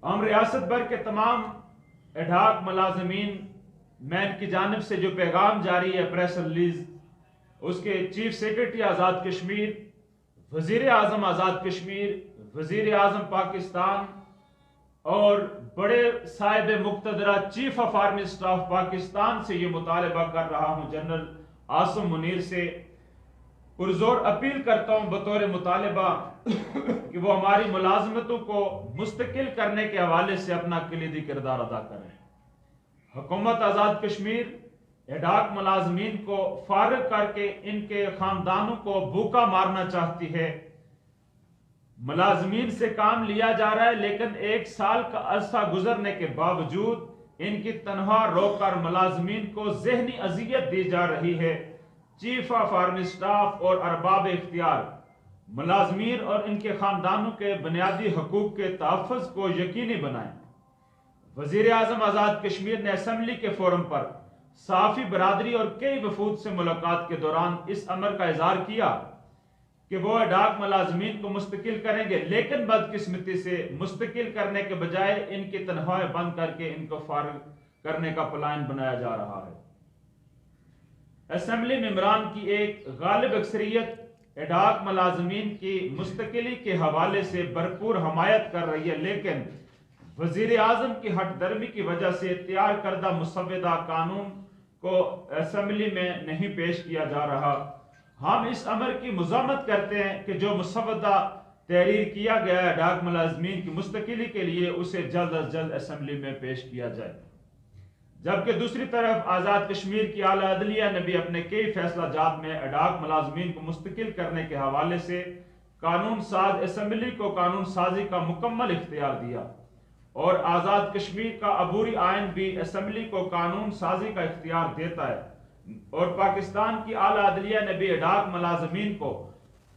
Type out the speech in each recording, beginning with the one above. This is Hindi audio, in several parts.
हम रियासत भर के तमाम एडहॉक मुलाजमीन मैन की जानिब से जो पैगाम जारी है प्रेस रिलीज, उसके चीफ सेक्रेटरी आज़ाद कश्मीर, वजीर आज़म आज़ाद कश्मीर, वजीर आज़म पाकिस्तान और बड़े साहिब मुक्तदरा chief of army staff Pakistan से ये मुतालबा कर रहा हूँ, जनरल आसिम मुनीर से पुरजोर अपील करता हूँ बतौर मुतालबा कि वो हमारी मुलाजमतों को मुस्तकिल करने के हवाले से अपना कलीदी किरदार अदा करें। हुकूमत आज़ाद कश्मीर एडहॉक मुलाजमीन को फारिग करके इनके खानदानों को भूखा मारना चाहती है। मुलाजमीन से काम लिया जा रहा है, लेकिन 1 साल का अरसा गुजरने के बावजूद इनकी तनख्वाह रोककर मुलाजमीन को ज़हनी अजियत दी जा रही है। चीफ ऑफ आर्मी स्टाफ और अरबाब इख्तियार मुलाजमीन और इनके खानदानों के बुनियादी हकूक के तहफ़्फ़ुज़ को यकीनी बनाएं। वज़ीर आज़म आज़ाद कश्मीर ने असम्बली के फोरम पर सहाफ़ी बरादरी और कई वफूद से मुलाकात के दौरान इस अमर का इज़हार किया कि वो एडहॉक मुलाजमीन को मुस्तकिल करेंगे, लेकिन बदकिस्मती से मुस्तकिल करने के बजाय इनकी तनख्वाहें बंद करके इनको फारिग करने का प्लान बनाया जा रहा है। असेंबली मेंबरान की एक गालिब अक्सरियत एडहॉक मुलाजमीन की मुस्तकिली के हवाले से भरपूर हमायत कर रही है, लेकिन वजीर आजम की हटदर्मी की वजह से तैयार करदा मुसव्वदा कानून को असेंबली में नहीं पेश किया जा रहा। हम इस अमर की मुज़ामत करते हैं कि जो मुसव्वदा तहरीर किया गया है एडहॉक मुलाजमीन की मुस्तकिली के लिए, उसे जल्द अज जल्द असेंबली में पेश किया जाए। जबकि दूसरी तरफ आज़ाद कश्मीर की आला अदलिया ने भी अपने कई फैसला जात में एडहॉक मुलाजमीन को मुस्तकिल करने के हवाले से कानून साज असेंबली को कानून साजी का मुकम्मल इख्तियार दिया और आज़ाद कश्मीर का अबूरी आइन भी असेंबली को कानून साजी का इख्तियार देता है। और पाकिस्तान की आला अदलिया ने भी एडहॉक मुलाजमीन को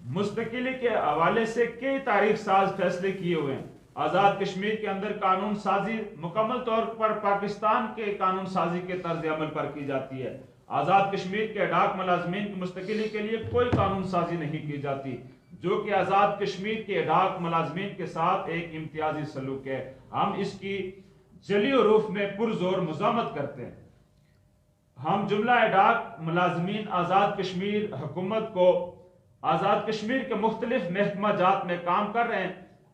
मुस्तकिली के हवाले से कई तारीख साज फैसले किए हुए हैं। आज़ाद कश्मीर के अंदर कानून साजी मुकम्मल तौर पर पाकिस्तान के कानून साजी के तर्ज अमल पर की जाती है। आज़ाद कश्मीर के एडहॉक मुलाजमीन की मुस्तकिली के लिए कोई कानून साजी नहीं की जाती, जो कि आज़ाद कश्मीर के एडहॉक मुलाजमीन के साथ एक इम्तियाजी सलूक है। हम इसकी जली रूफ में पुरजोर मुज़ामत करते हैं। हम जुमला एडहॉक मुलाजमीन आज़ाद कश्मीर हुकूमत को आज़ाद कश्मीर के मुख्तलिफ महकमा जात में काम कर रहे हैं,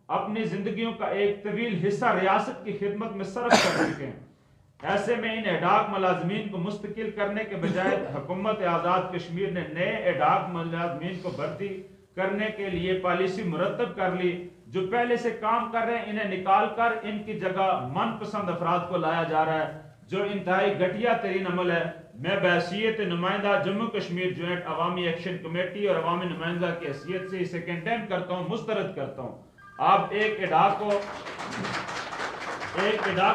अपनी जिंदगियों का एक तवील हिस्सा रियासत की खिदमत में सर्फ कर चुके हैं। ऐसे में इन एडहॉक मुलाजमीन को मुस्तकिल करने के बजाय हुकूमत आज़ाद कश्मीर ने नए एडहॉक मुलाजमीन को भर्ती करने के लिए पॉलिसी मुरतब कर ली। जो पहले से काम कर रहे हैं इन्हें निकाल कर इनकी जगह मनपसंद अफराद को लाया जा रहा है, जो इंतहाई घटिया तरीन अमल है। मैं बहैसियत नुमाइंदा जम्मू कश्मीर जॉइंट अवामी एक्शन कमेटी और अवामी नुमाइंदा की हैसियत से इसे कंडेम करता हूँ, मुस्तरद करता हूँ। आप एक एडहॉक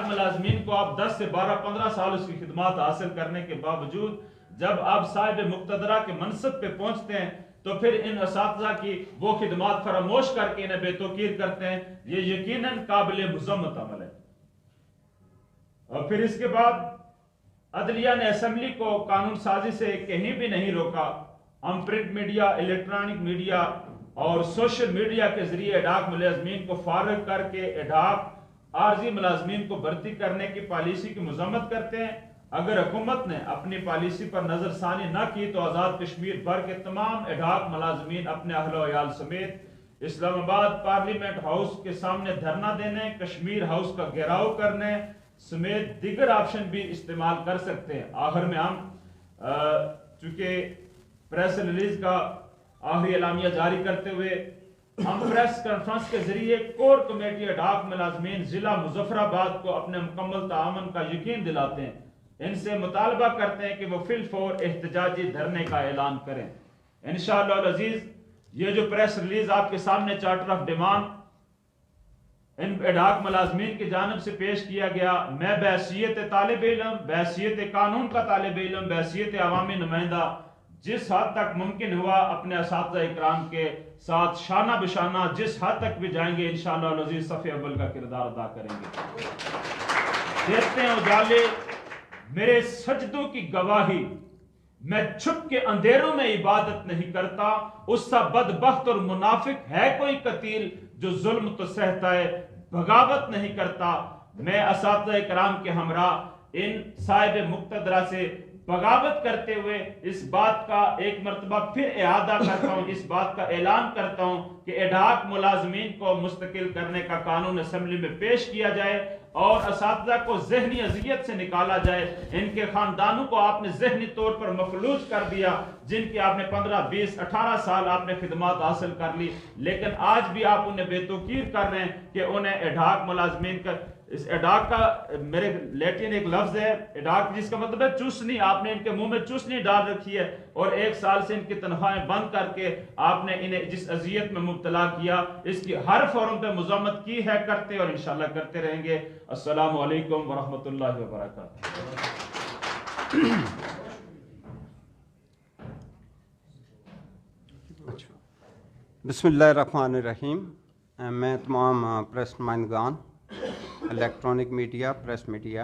मुलाजमीन को आप 10 से 12-15 साल उसकी खिदमत हासिल करने के बावजूद जब आप साहिब मुक्तदरा के मनसब पे पहुंचते हैं तो फिर इन असातिज़ा की वो खिदमत फरामोश करके इन्हें बेतौकीर करते हैं। ये यकीनन काबिल मुज़म्मत अमल है। और फिर इसके बाद अदलिया ने असेंबली को कानून साजी से कहीं भी नहीं रोका। हम प्रिंट मीडिया, इलेक्ट्रॉनिक मीडिया और सोशल मीडिया के जरिए एडहॉक मुलाजमीन को फारिग करके एडहॉक आर्जी मुलाजमीन को भर्ती करने की पॉलिसी की मुज़म्मत करते हैं। अगर हुकूमत ने अपनी पॉलिसी पर नजरसानी न की तो आज़ाद कश्मीर भर के तमाम एडहॉक मुलाजमीन अपने अहलो अयाल समेत इस्लामाबाद पार्लियामेंट हाउस के सामने धरना देने, कश्मीर हाउस का घेराव करने समेत दीगर ऑप्शन भी इस्तेमाल कर सकते हैं। आखिर में हम चूंकि प्रेस रिलीज का आखिरी एलामिया जारी करते हुए हम प्रेस कॉन्फ्रेंस के जरिए कोर कमेटी एडहॉक मुलाजमीन जिला मुजफ्फराबाद को अपने मुकम्मल ताअवुन का यकीन दिलाते हैं। इनसे मुतालबा करते हैं कि वो फिलफौर एहतजाजी धरने का ऐलान करें। इंशाअल्लाह अज़ीज, ये जो प्रेस रिलीज आपके सामने charter of demand in ad hoc मुलाजमीन की जानिब से पेश किया गया, मैं बहैसियत तालिब इल्म, बहैसियत कानून का तालिब इल्म, बहैसियत अवामी नुमाइंदा जिस हद तक मुमकिन हुआ अपने असातिज़ा इकराम के साथ शाना बिशाना जिस हद तक भी जाएंगे इंशाअल्लाह अज़ीज़ सफ़े अव्वल का किरदार अदा करेंगे। देखते हैं उजाले मेरे सजदों की गवाही, मैं छुप के अंधेरों में इबादत नहीं करता, उसका बदबख्त और मुनाफिक है कोई कतील जो जुल्म तो सहता है बगावत नहीं करता। मैं असातिज़ा इकराम के हमरा इन साहिब मुक्तदरा से बगावत करते हुए इस बात का एक मरतबा फिर इआदा करता हूँ, इस बात का ऐलान करता हूँ कि एडहॉक मुलाजमीन को मुस्तकिल करने का कानून असेंबली में पेश किया जाए और असातिज़ा को जहनी अजियत से निकाला जाए। इनके खानदानों को आपने जहनी तौर पर मफलूज कर दिया, जिनकी आपने 15, 20, 18 साल आपने खिदमत हासिल कर ली, लेकिन आज भी आप उन्हें बेतौकीर कर रहे हैं कि उन्हें एडहॉक मुलाजमीन का, इस एडहॉक का मेरे लैटिन एक लफ्ज है एडहॉक जिसका मतलब है चूसनी, आपने इनके मुंह में चूसनी डाल रखी है और 1 साल से इनकी तनख्वाहें बंद करके आपने इन्हें जिस अजियत में मुब्तला किया, इसकी हर फोरम पे मज़म्मत की है, करते और इंशाल्लाह करते रहेंगे। अस्सलामु अलैकुम वरहमतुल्लाहि वबरकातुहू। बिस्मिल्लाहिर्रहमानिर्रहीम। मैं तमाम प्रेस नुमाइंदगान, इलेक्ट्रॉनिक मीडिया, प्रेस मीडिया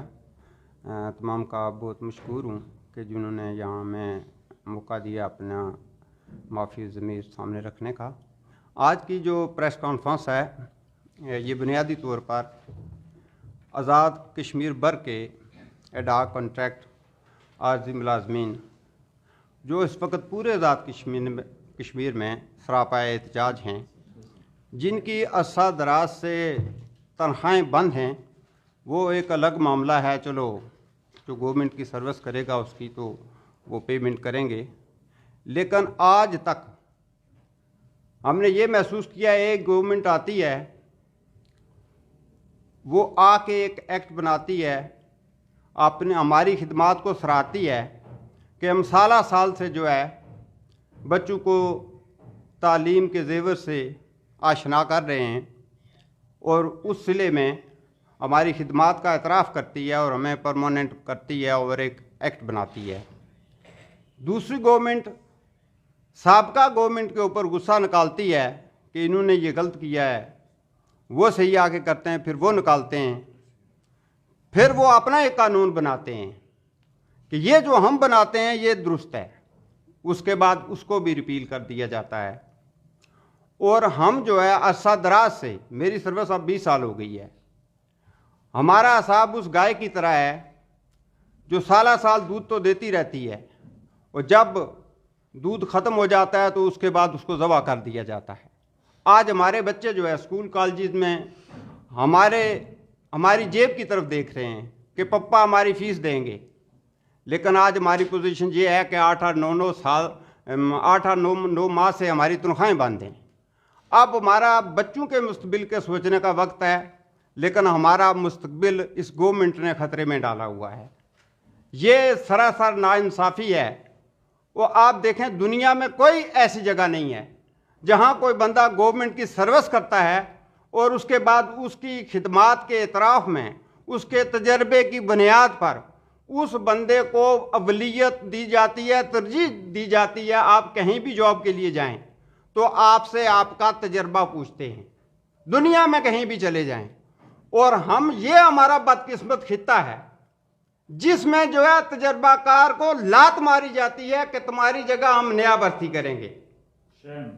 तमाम का बहुत मशकूर हूँ कि जिन्होंने यहाँ में मौका दिया अपना माफ़ी ज़मीर सामने रखने का। आज की जो प्रेस कॉन्फ्रेंस है ये बुनियादी तौर पर आज़ाद कश्मीर बर के एडहॉक कॉन्ट्रैक्ट आर्जी मुलाजमीन जो इस वक्त पूरे आज़ाद कश्मीर में सरापा एहतजाज हैं, जिनकी अरसा दराज से तनख्वाहें बंद हैं, वो एक अलग मामला है। चलो जो गवर्नमेंट की सर्विस करेगा उसकी तो वो पेमेंट करेंगे, लेकिन आज तक हमने ये महसूस किया एक गवर्नमेंट आती है, वो आके एक एक्ट बनाती है, अपने हमारी खिदमात को सराहती है कि हम साल से जो है बच्चों को तालीम के ज़ेवर से आशना कर रहे हैं और उस सिले में हमारी खिदमात का एतराफ़ करती है और हमें परमानेंट करती है और एक एक्ट बनाती है। दूसरी गवर्नमेंट साबका गवर्नमेंट के ऊपर गुस्सा निकालती है कि इन्होंने ये गलत किया है, वो सही आके करते हैं, फिर वो निकालते हैं, फिर वो अपना एक कानून बनाते हैं कि ये जो हम बनाते हैं ये दुरुस्त है, उसके बाद उसको भी रिपील कर दिया जाता है। और हम जो है अरसा दराज से, मेरी सर्विस अब 20 साल हो गई है, हमारा हिसाब उस गाय की तरह है जो साल दूध तो देती रहती है और जब दूध ख़त्म हो जाता है तो उसके बाद उसको ज़बह कर दिया जाता है। आज हमारे बच्चे जो है स्कूल कॉलेज में हमारी जेब की तरफ देख रहे हैं कि पप्पा हमारी फ़ीस देंगे, लेकिन आज हमारी पोजीशन ये है कि 8-9 माह से हमारी तनख्वाहें बंद हैं। अब हमारा बच्चों के मुस्तकबिल के सोचने का वक्त है, लेकिन हमारा मुस्तकबिल इस गवर्नमेंट ने ख़तरे में डाला हुआ है। ये सरासर नाइंसाफ़ी है। वो आप देखें दुनिया में कोई ऐसी जगह नहीं है जहाँ कोई बंदा गवर्नमेंट की सर्विस करता है और उसके बाद उसकी खिदमात के एतराफ़ में उसके तजर्बे की बुनियाद पर उस बंदे को अवलियत दी जाती है, तरजीह दी जाती है। आप कहीं भी जॉब के लिए जाएं तो आपसे आपका तजर्बा पूछते हैं, दुनिया में कहीं भी चले जाएं। और हम ये हमारा बदकिस्मत खित्ता है जिसमें जो है तजर्बाकार को लात मारी जाती है कि तुम्हारी जगह हम नया भर्ती करेंगे।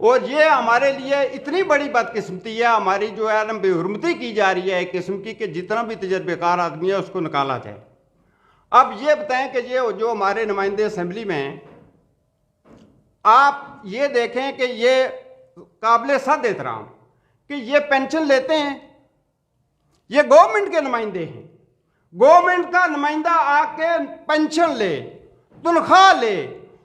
और ये हमारे लिए इतनी बड़ी बदकिस्मती है, हमारी जो है ना बेहुरमती की जा रही है एक किस्म की कि जितना भी तजर्बेकार आदमी है उसको निकाला जाए। अब ये बताएं कि ये जो हमारे नुमाइंदे असेंबली में हैं, आप ये देखें कि ये काबिल सद एहतराम कि ये पेंशन लेते हैं, ये गवर्नमेंट के नुमाइंदे हैं। गवर्नमेंट का नुमाइंदा आके पेंशन ले, तनख्वाह ले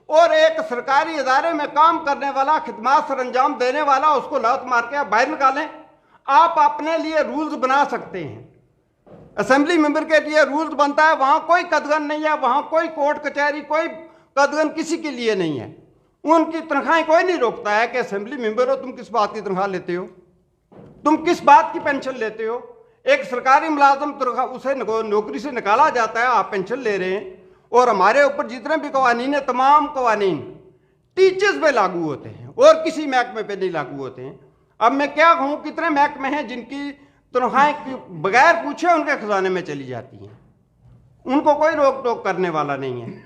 और एक सरकारी इदारे में काम करने वाला, खिदमत सर अंजाम देने वाला, उसको लात मार के आप बाहर निकालें। आप अपने लिए रूल्स बना सकते हैं, असेंबली मेंबर के लिए रूल्स बनता है, वहाँ कोई कदगन नहीं है, वहाँ कोई कोर्ट कचहरी, कोई कदगन किसी के लिए नहीं है। उनकी तनख्वाहें कोई नहीं रोकता है कि असेंबली मेंबर हो, तुम किस बात की तनख्वाह लेते हो, तुम किस बात की पेंशन लेते हो। एक सरकारी मुलाजम तनख्वाह उसे नौकरी से निकाला जाता है, आप पेंशन ले रहे हैं। और हमारे ऊपर जितने भी कवानीन है, तमाम कवानीन टीचर्स पे लागू होते हैं और किसी महकमे पे नहीं लागू होते हैं। अब मैं क्या कहूँ, कितने महकमे हैं जिनकी तनख्वाहें बगैर पूछे उनके खजाने में चली जाती हैं, उनको कोई रोक टोक करने वाला नहीं है।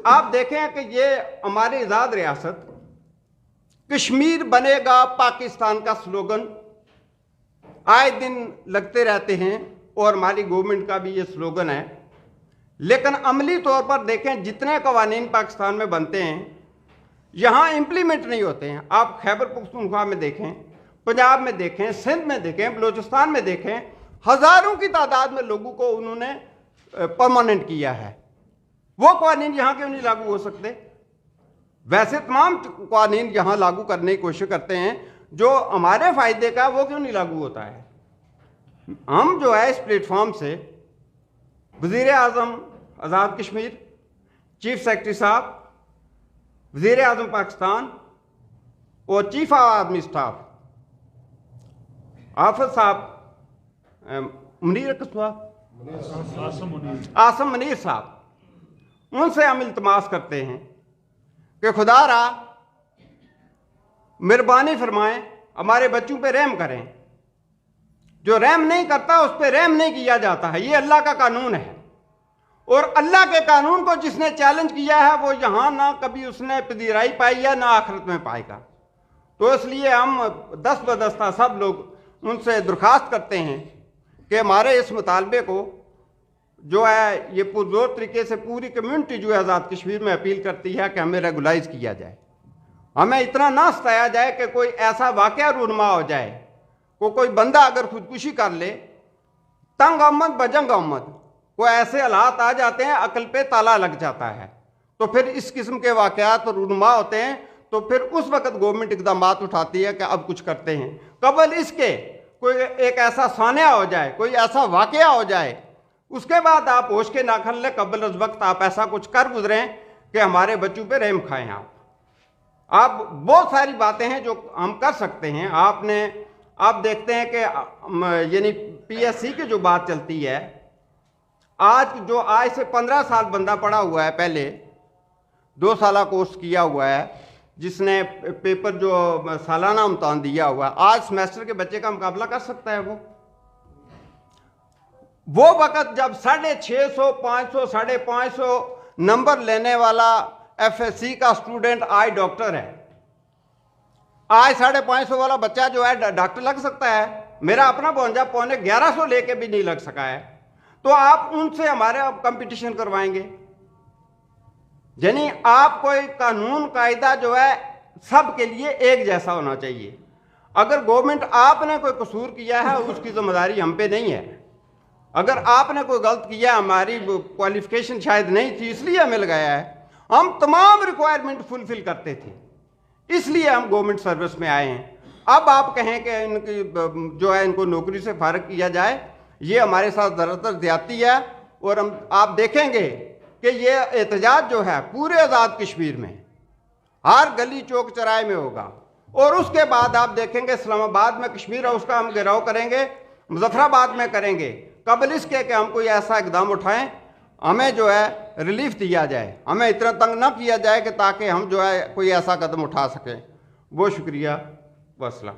आप देखें कि ये हमारी आज़ाद रियासत कश्मीर बनेगा पाकिस्तान का स्लोगन आए दिन लगते रहते हैं और हमारी गवर्नमेंट का भी ये स्लोगन है, लेकिन अमली तौर पर देखें जितने कवानीन पाकिस्तान में बनते हैं यहाँ इम्प्लीमेंट नहीं होते हैं। आप खैबर पख्तूनख्वा में देखें, पंजाब में देखें, सिंध में देखें, बलूचिस्तान में देखें, हज़ारों की तादाद में लोगों को उन्होंने परमानेंट किया है। वो कवानीन यहाँ क्यों नहीं लागू हो सकते? वैसे तमाम कवानीन यहाँ लागू करने की कोशिश करते हैं जो हमारे फ़ायदे का, वो क्यों नहीं लागू होता है? हम जो है इस प्लेटफॉर्म से वज़ीर आज़म आज़ाद कश्मीर, चीफ सेक्रेटरी साहब, वज़ीर आज़म पाकिस्तान और chief of army staff office साहब आसम मुनीर साहब, उनसे हम इल्तमास करते हैं कि खुदारा मेहरबानी फरमाएं, हमारे बच्चों पे रहम करें। जो रहम नहीं करता उस पर रहम नहीं किया जाता है, ये अल्लाह का कानून है। और अल्लाह के कानून को जिसने चैलेंज किया है वो यहाँ ना कभी उसने पजीराई पाई है ना आखिरत में पाएगा। तो इसलिए हम दस्त बदस्ता सब लोग उनसे दरख्वास्त करते हैं कि हमारे इस मुतालबे को जो है ये पुरजोर तरीके से पूरी कम्युनिटी जो है आज़ाद कश्मीर में अपील करती है कि हमें रेगुलाइज किया जाए। हमें इतना ना सताया जाए कि कोई ऐसा वाक़या रूनमा हो जाए, कोई बंदा अगर खुदकुशी कर ले, तंग आमद बजंग आमद, कोई ऐसे हालात आ जाते हैं अकल पे ताला लग जाता है, तो फिर इस किस्म के वाक़यात रूनमा होते हैं। तो फिर उस वक़्त गवर्नमेंट इक़दाम उठाती है कि अब कुछ करते हैं। कबल इसके कोई एक ऐसा सानिया हो जाए, कोई ऐसा वाक़या हो जाए, उसके बाद आप होश के नाखन ले, कबल उस वक्त आप ऐसा कुछ कर गुजरें कि हमारे बच्चों पे रहम खाएं। आप बहुत सारी बातें हैं जो हम कर सकते हैं। आप देखते हैं कि यानी PSC की जो बात चलती है, आज से 15 साल बंदा पढ़ा हुआ है, पहले 2 साल कोर्स किया हुआ है, जिसने पेपर जो सालाना इम्तहान दिया हुआ है, आज सेमेस्टर के बच्चे का मुकाबला कर सकता है। वो वक़्त जब 650, 500, 550 नंबर लेने वाला FSC का स्टूडेंट आज डॉक्टर है। आज 550 वाला बच्चा जो है डॉक्टर लग सकता है। मेरा अपना भांजा 1150 लेके भी नहीं लग सका है। तो आप उनसे हमारे कंपटीशन करवाएंगे? यानी आप कोई कानून कायदा जो है सब के लिए एक जैसा होना चाहिए। अगर गवर्नमेंट आपने कोई कसूर किया है उसकी जिम्मेदारी हम पे नहीं है। अगर आपने कोई गलत किया, हमारी क्वालिफिकेशन शायद नहीं थी इसलिए हमें लगाया है, हम तमाम रिक्वायरमेंट फुलफिल करते थे, इसलिए हम गवर्नमेंट सर्विस में आए हैं। अब आप कहें कि इनकी जो है इनको नौकरी से फारग किया जाए, ये हमारे साथ ज़्यादातर ज्यादती है। और आप देखेंगे कि ये एहतजाज जो है पूरे आज़ाद कश्मीर में हर गली चौक चौराहे में होगा। और उसके बाद आप देखेंगे इस्लामाबाद में कश्मीर हाउस का हम घेराव करेंगे, मुजफ्फराबाद में करेंगे। कबल इसके कि हम कोई ऐसा इकदाम उठाएं, हमें जो है रिलीफ दिया जाए, हमें इतना तंग ना किया जाए कि ताकि हम जो है कोई ऐसा कदम उठा सकें। बहुत शुक्रिया, वस्सलाम।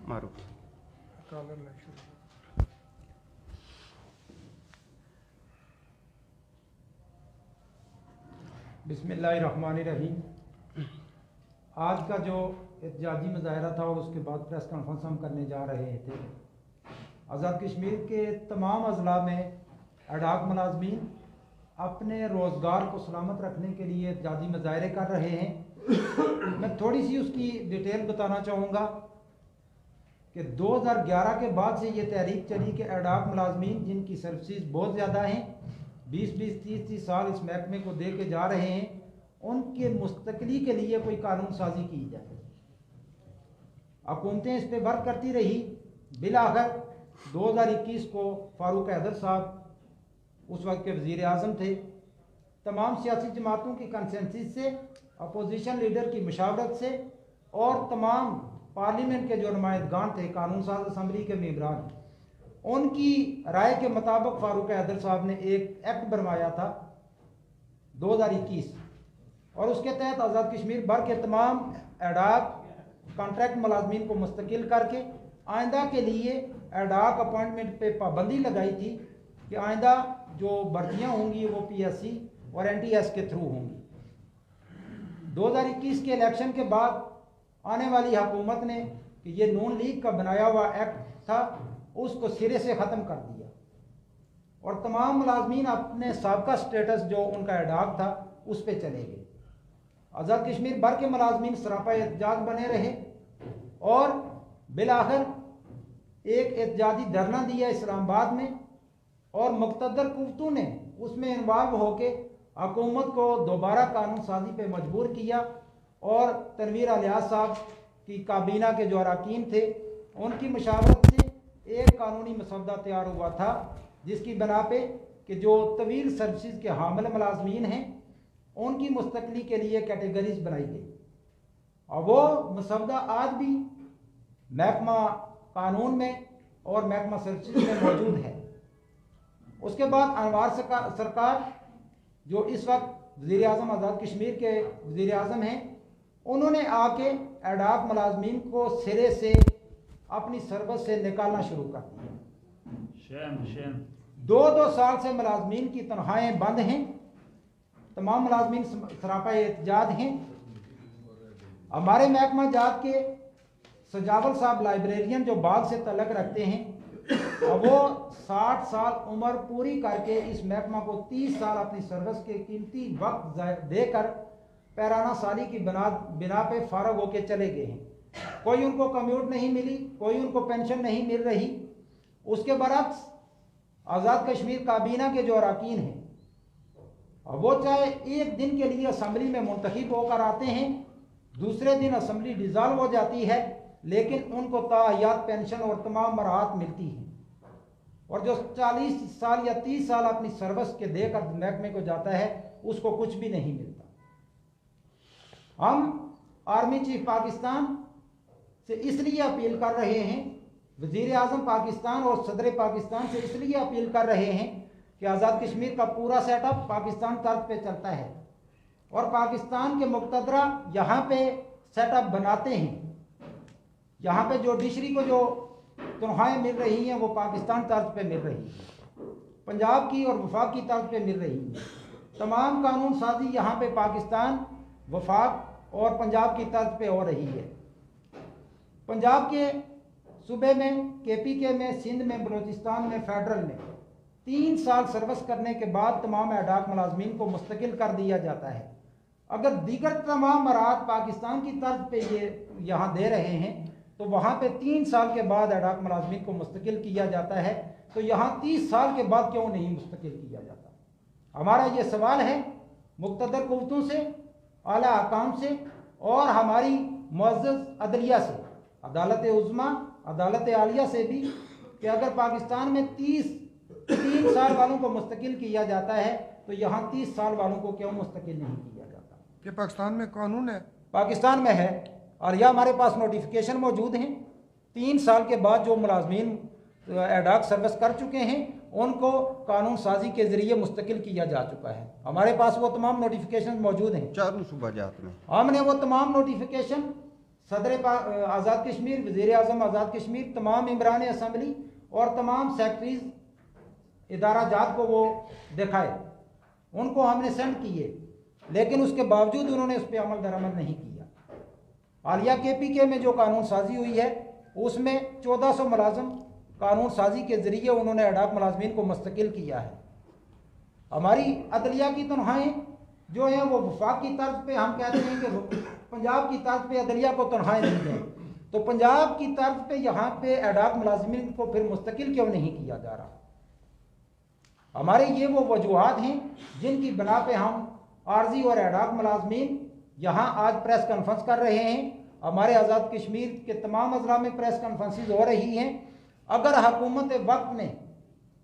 मारूफ बिस्मिल्लाहिर्रहमानिर्रहीम। आज का जो एहतजाजी मुजाहरा था और उसके बाद प्रेस कॉन्फ्रेंस हम करने जा रहे थे, आज़ाद कश्मीर के तमाम अजला में एडाक मुलाजमीन अपने रोज़गार को सलामत रखने के लिए एहतजाजी मुजाहरे कर रहे हैं। मैं थोड़ी सी उसकी डिटेल बताना चाहूँगा कि 2011 के बाद से ये तहरीक चली कि एडाक मुलाजमीन जिनकी सर्विसेज बहुत ज़्यादा हैं, 20-20, 30-30 साल इस महकमे को दे के जा रहे हैं, उनके मुस्तकली के लिए कोई कानून साजी की जाए। हुकूमतें इस पर वर्क करती रही। बिलाखिर 2021 को फारूक हैदर साहब उस वक्त के वज़ीर आज़म थे, तमाम सियासी जमातों की कंसेंसस से, अपोजिशन लीडर की मशावरत से और तमाम पार्लियामेंट के जो नुमाइंदगान थे, कानून साज असम्बली के मेंबरान, उनकी राय के मुताबिक फारूक हैदर साहब ने एक एक्ट बनवाया था 2021 और उसके तहत आज़ाद कश्मीर भर के तमाम एडाक कॉन्ट्रैक्ट मुलाजमीन को मुस्तकिल करके आइंदा के लिए एडाक अपॉइंटमेंट पे पाबंदी लगाई थी कि आइंदा जो भर्तियाँ होंगी वो PSC और NTS के थ्रू होंगी। 2021 के इलेक्शन के बाद आने वाली हुकूमत ने कि ये नून लीग का बनाया हुआ एक्ट था उसको सिरे से ख़त्म कर दिया और तमाम मुलाजमीन अपने साबका स्टेटस जो उनका एडाक था उस पर चले गए। आज़ाद कश्मीर भर के मुलाजमीन सरापा एहतजाज बने रहे और बिलाखिर एक एहतजाजी धरना दिया इस्लामाबाद में और मुक़्तदर कुव्वतों ने उसमें इन्वॉल्व होके हुकूमत को दोबारा कानून साजी पे मजबूर किया और तनवीर अलियास साहब की काबीना के जो अरकान थे उनकी मशावरत से एक कानूनी मसौदा तैयार हुआ था जिसकी बना पे कि जो तवील सर्विसेज के हामिल मुलाजमीन हैं उनकी मुस्तकली के लिए कैटेगरीज बनाई गई और वो मसौदा आज भी महकमा कानून में और महकमा सर्विसेज में मौजूद है। उसके बाद अनवार सरकार जो इस वक्त वज़ीर आज़म आज़ाद कश्मीर के वज़ीर आज़म हैं उन्होंने आके एडाक मुलाजमीन को सिरे से अपनी सर्विस से निकालना शुरू कर दिया। 2-2 साल से मुलाजमीन की तनख्वाहें बंद हैं, तमाम मुलाजमीन सरापा एहतजाज हैं। हमारे महकमा जात के सजावल साहब लाइब्रेरियन जो बाग से तल्लक रखते हैं और वो 60 साल उम्र पूरी करके इस महकमा को 30 साल अपनी सर्विस के कीमती वक्त देकर पैराना साली की बिना पे फारग होके चले गए हैं। कोई उनको कम्यूट नहीं मिली, कोई उनको पेंशन नहीं मिल रही। उसके बरक्स आज़ाद कश्मीर काबीना के जो अरकान हैं और वो चाहे एक दिन के लिए असम्बली में मुंतखब होकर आते हैं, दूसरे दिन असम्बली डिज़ाल्व हो जाती है, लेकिन उनको ताहयात पेंशन और तमाम मराहत मिलती हैं। और जो 40 साल या 30 साल अपनी सर्विस के देकर महकमे को जाता है उसको कुछ भी नहीं मिलता। हम आर्मी चीफ पाकिस्तान से इसलिए अपील कर रहे हैं, वज़ीर आज़म पाकिस्तान और सदर पाकिस्तान से इसलिए अपील कर रहे हैं कि आज़ाद कश्मीर का पूरा सेटअप पाकिस्तान तर्ज पे चलता है और पाकिस्तान के मुक़्तदरा यहाँ पे सेटअप बनाते हैं। यहाँ पे जो डिशरी को जो तनख्वाहें मिल रही हैं वो पाकिस्तान तर्ज पे मिल रही है, पंजाब की और वफाक की तर्ज पे मिल रही है। तमाम कानून साजी यहाँ पे पाकिस्तान, वफाक और पंजाब की तर्ज पे हो रही है। पंजाब के सूबे में, KPK में, सिंध में, बलूचिस्तान में, फेडरल में 3 साल सर्विस करने के बाद तमाम एडाक मुलाजमीन को मुस्तकिल कर दिया जाता है। अगर दीगर तमाम मराहत पाकिस्तान की तर्ज पे ये यहाँ दे रहे हैं तो वहाँ पे 3 साल के बाद एडाक मुलाजमीन को मुस्तकिल किया जाता है, तो यहाँ 30 साल के बाद क्यों नहीं मुस्तकिल किया जाता? हमारा ये सवाल है मुक़्तदर कुव्वतों से, आला हकाम से और हमारी मुअज़्ज़ज़ अदलिया से, अदालत उज़्मा, अदालत आलिया से भी कि अगर पाकिस्तान में 3 साल वालों को मुस्तकिल किया जाता है तो यहाँ 30 साल वालों को क्यों मुस्तकिल नहीं किया जाता? कि पाकिस्तान में कानून है, पाकिस्तान में है और यह हमारे पास नोटिफिकेशन मौजूद हैं। 3 साल के बाद जो मुलाजमीन एडाक सर्विस कर चुके हैं उनको कानून साजी के ज़रिए मुस्तकिल किया जा चुका है। हमारे पास वो तमाम नोटिफिकेशन मौजूद हैं। 4 सूबा जात में हमने वो तमाम नोटिफिकेशन सदर आज़ाद कश्मीर, वज़ीर आज़म आज़ाद कश्मीर, तमाम इमरान असम्बली और तमाम सेक्रेटरीज इदारा जात को वो दिखाए, उनको हमने सेंड किए, लेकिन उसके बावजूद उन्होंने उस पर अमल दरामद नहीं किया। हालिया KPK में जो कानून साजी हुई है उसमें 1400 मुलाजम कानून साजी के ज़रिए उन्होंने एडाक मुलाजमीन को मुस्तकिल किया है। हमारी अदलिया की तनख्वाहें जो हैं वो वफाक की तर्ज पे, हम कहते हैं कि पंजाब की तर्ज पे अदलिया को तनख्वाहें नहीं दें, तो पंजाब की तर्ज पे यहाँ पे एडाक मुलाजमीन को फिर मुस्तकिल क्यों नहीं किया जा रहा? हमारे ये वो वजूहात हैं जिनकी बना पे हम आर्जी और एडाक मुलाजमीन यहाँ आज प्रेस कॉन्फ्रेंस कर रहे हैं। हमारे आज़ाद कश्मीर के तमाम अजला में प्रेस कॉन्फ्रेंसेस हो रही हैं। अगर हुकूमत वक्त में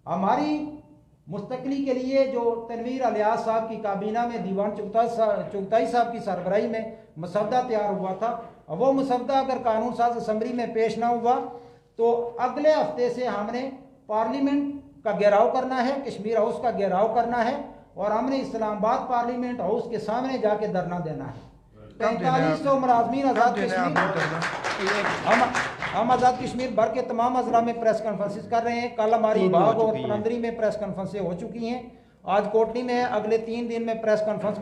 हमारी मुस्तकली के लिए जो तनवीर अलियास साहब की काबीना में दीवान चुगताई साहब की सरबराही में मसौदा तैयार हुआ था, वो मसौदा अगर कानून साज असम्बली में पेश ना हुआ तो अगले हफ्ते से हमने पार्लियामेंट का घेराव करना है, कश्मीर हाउस का घेराव करना है और हमने इस्लामाबाद पार्लियामेंट हाउस के सामने जाके धरना देना है। 4500 मुलाजमीन आज़ाद कश्मीर, हम आज़ाद कश्मीर भर के तमाम अजला में प्रेस कॉन्फ्रेंसेस कर रहे हैं। कल हमारी बाग और पनंदरी में प्रेस कॉन्फ्रेंसें हो चुकी हैं, आज कोटली में है। अगले 3 दिन में प्रेस कॉन्फ्रेंस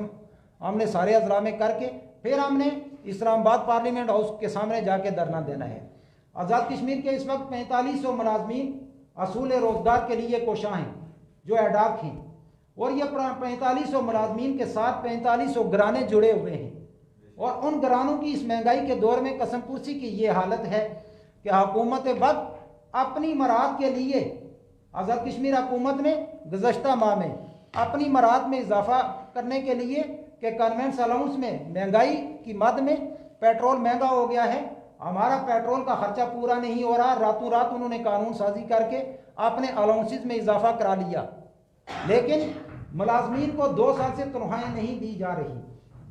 हमने सारे अजला में करके फिर हमने इस्लामाबाद पार्लियामेंट हाउस के सामने जाके धरना देना है। आज़ाद कश्मीर के इस वक्त 4500 मुलाजमीन असूल रोजगार के लिए कोशां हैं जो एडाक हैं, और ये 4500 मुलाजमीन के साथ 4500 घराने जुड़े हुए हैं। और उन घरानों की इस महंगाई के दौर में कसम पुरसी की ये हालत है कि हुकूमत वक्त अपनी मराद के लिए, आज़ाद कश्मीर हुकूमत ने गुज़श्ता माह में अपनी मराद में इजाफा करने के लिए कि कन्वेंस अलाउंस में महंगाई की मद में पेट्रोल महंगा हो गया है, हमारा पेट्रोल का खर्चा पूरा नहीं हो रहा, रातों रात उन्होंने कानून साजी करके अपने अलाउंसेस में इजाफा करा लिया। लेकिन मुलाजमीन को 2 साल से तनख्वाहें नहीं दी जा रही,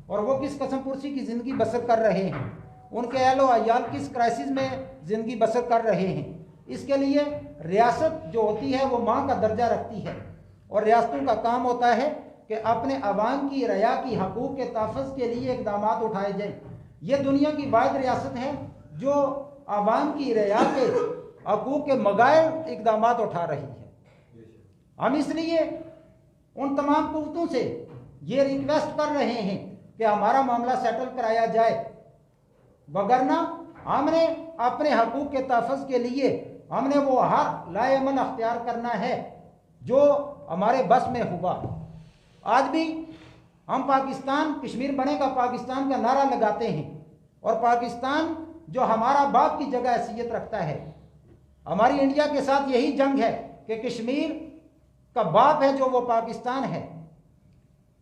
और वो किस कसम पुरसी की ज़िंदगी बसर कर रहे हैं, उनके अहलो अयाल किस क्राइसिस में ज़िंदगी बसर कर रहे हैं। इसके लिए रियासत जो होती है वो माँ का दर्जा रखती है, और रियासतों का काम होता है कि अपने अवाम की रया की हकूक़ के तहफ़्फ़ुज़ के लिए इक़दाम उठाए जाएँ। ये दुनिया की वाहिद रियासत है जो अवाम की रया के हकूक़ के मगायर इक़दाम उठा रही है। हम इसलिए उन तमाम कुव्वतों से ये रिक्वेस्ट कर रहे हैं कि हमारा मामला सेटल कराया जाए, वगरना हमने अपने हकूक़ के तहफ़्फ़ुज़ के लिए हमने वो हर लाएमन अख्तियार करना है जो हमारे बस में हुआ। आज भी हम पाकिस्तान, कश्मीर बनेगा पाकिस्तान का नारा लगाते हैं, और पाकिस्तान जो हमारा बाप की जगह हैसियत रखता है, हमारी इंडिया के साथ यही जंग है कि कश्मीर का बाप है जो वो पाकिस्तान है,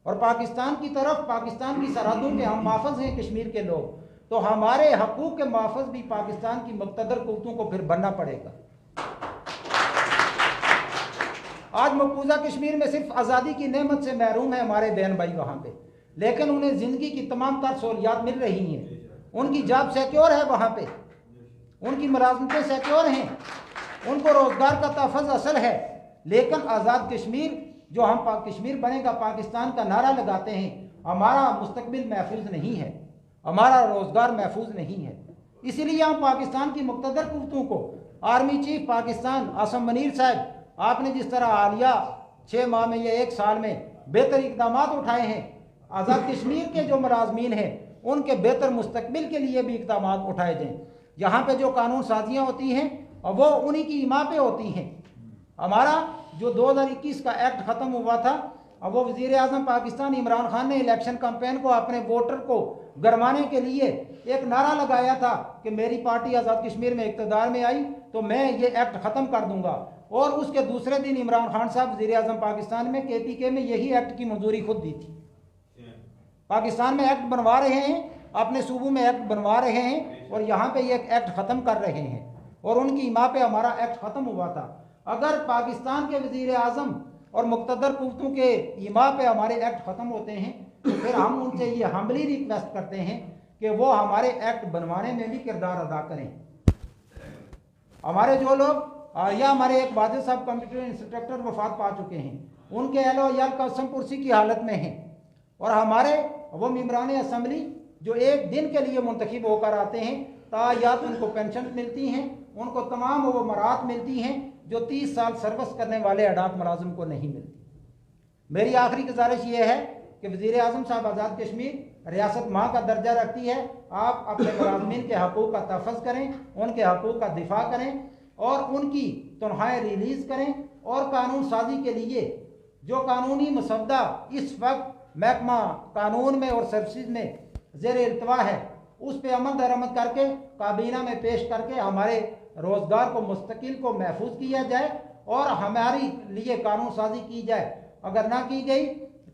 और पाकिस्तान की तरफ, पाकिस्तान की सरहदों के हम माफज हैं कश्मीर के लोग, तो हमारे हकूक़ के माफज भी पाकिस्तान की मुक़्तदर कुव्वतों को फिर बनना पड़ेगा। आज मकबूजा कश्मीर में सिर्फ आज़ादी की नेमत से महरूम है हमारे बहन भाई वहाँ पे, लेकिन उन्हें ज़िंदगी की तमाम तर सहूलियात मिल रही हैं, उनकी जॉब सिक्योर है वहाँ पे, उनकी मुलाजमतें सिक्योर हैं, उनको रोज़गार का तहफ़्फ़ुज़ असल है। लेकिन आज़ाद कश्मीर जो हम कश्मीर बनेगा पाकिस्तान का नारा लगाते हैं, हमारा मुस्तकबिल महफूज नहीं है, हमारा रोज़गार महफूज नहीं है। इसीलिए हम पाकिस्तान की मुक़्तदर कुव्वतों को, आर्मी चीफ पाकिस्तान आसिम मुनीर साहब, आपने जिस तरह हालिया 6 माह में या 1 साल में बेहतर इक़दाम उठाए हैं, आज़ाद कश्मीर के जो मुलाजमीन हैं उनके बेहतर मुस्तकबिल के लिए भी इक़दाम उठाए जाएँ। यहाँ पे जो कानून साजियाँ होती हैं और वो उन्हीं की इमाम पे होती हैं। हमारा जो 2021 का एक्ट ख़त्म हुआ था, अब वो वज़ीर आज़म पाकिस्तान इमरान खान ने इलेक्शन कैंपेन को अपने वोटर को गरमाने के लिए एक नारा लगाया था कि मेरी पार्टी आज़ाद कश्मीर में इक़्तिदार में आई तो मैं ये एक्ट ख़त्म कर दूंगा, और उसके दूसरे दिन इमरान खान साहब वज़ीर आज़म पाकिस्तान में KPK में यही एक्ट की मंजूरी खुद दी थी। पाकिस्तान में एक्ट बनवा रहे हैं, अपने सूबों में एक्ट बनवा रहे हैं, और यहाँ पे ये एक्ट ख़त्म कर रहे हैं, और उनकी इमाम पे हमारा एक्ट ख़त्म हुआ था। अगर पाकिस्तान के वज़ीर आज़म और मुक़्तदर कुव्वतों के इमाम पे हमारे एक्ट ख़त्म होते हैं तो फिर हम उनसे ये हम्बली रिक्वेस्ट करते हैं कि वो हमारे एक्ट बनवाने में भी किरदार अदा करें। हमारे जो लोग या हमारे एक वाजिद साहब कंप्यूटर इंस्ट्रक्टर वफात पा चुके हैं, उनके अहलो अयाल कसम पुरसी की हालत में हैं, और हमारे वो मेंबरान असम्बली जो एक दिन के लिए मुंतखब होकर आते हैं, तायात उनको पेंशन मिलती हैं, उनको तमाम वो मराहत मिलती हैं जो 30 साल सर्विस करने वाले अडाक मुलाजिम को नहीं मिलती। मेरी आखिरी गुजारिश ये है कि वज़ीर आज़म साहब, आज़ाद कश्मीर रियासत माँ का दर्जा रखती है, आप अपने मुलाजमीन के हकूक़ का तहफ़्फ़ुज़ करें, उनके हकूक़ का दिफा करें, और उनकी तनख्वाहें रिलीज़ करें, और कानून साजी के लिए जो कानूनी मसवदा इस वक्त महकमा कानून में और सर्विसेज में ज़ेर इल्तवा है उस पर अमल दरामद करके काबीना में पेश करके हमारे रोज़गार को मुस्तकिल को महफूज किया जाए और हमारी लिए कानून साजी की जाए। अगर ना की गई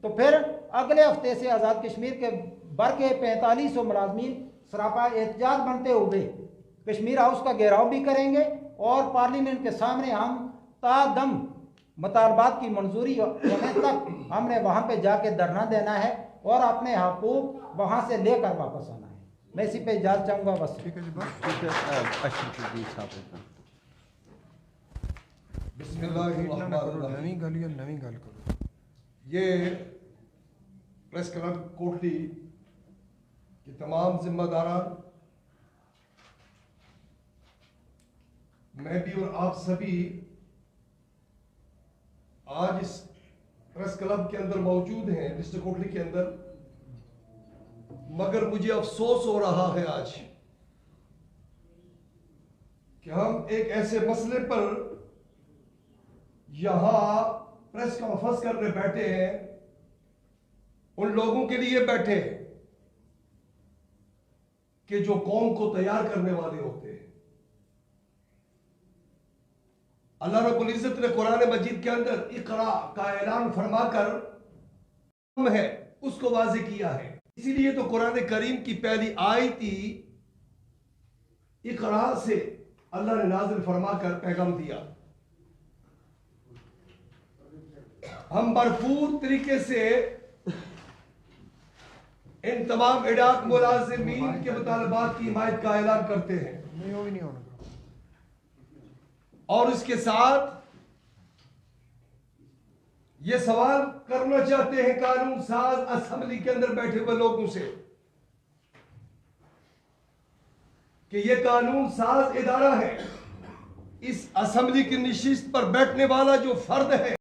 तो फिर अगले हफ्ते से आज़ाद कश्मीर के बर के 4500 मुलाजमीन सरापा एहतजाज बनते हुए कश्मीर हाउस का घेराव भी करेंगे, और पार्लियामेंट के सामने हम तादम मुतालबात की मंजूरी होने तक हमने वहाँ पे जाके धरना देना है और अपने हकूक़ वहाँ से लेकर वापस आना है। मैं इसी पे इजाज़त चाहूँगा बस। ठीक है जी, बस ठीक है। नवी गल या नवी गल करो। ये प्रेस क्लब कोटली के तमाम जिम्मेदारान, मैं भी और आप सभी आज इस प्रेस क्लब के अंदर मौजूद हैं, डिस्ट्रिक्ट कोटली के अंदर। मगर मुझे अफसोस हो रहा है आज कि हम एक ऐसे मसले पर यहां प्रेस कॉन्फ्रेंस करने बैठे हैं, उन लोगों के लिए बैठे हैं कि जो कौम को तैयार करने वाले होते हैं। अल्लाह रब्बुल इज्जत ने कुरान मजीद के अंदर इकरा का ऐलान फरमाकर है उसको वाज़े किया है। इसीलिए तो कुरान करीम की पहली आयत ही इकरा से अल्लाह ने नाजिल फरमाकर पैगाम दिया। हम भरपूर तरीके से इन तमाम इडाक मुलाजिमीन के मुतालबात की हिमायत का ऐलान करते हैं नहीं, वो भी नहीं होना। और इसके साथ ये सवाल करना चाहते हैं कानून साज असेंबली के अंदर बैठे हुए लोगों से कि ये कानून साज इदारा है, इस असेंबली की नशिस्त पर बैठने वाला जो फर्द है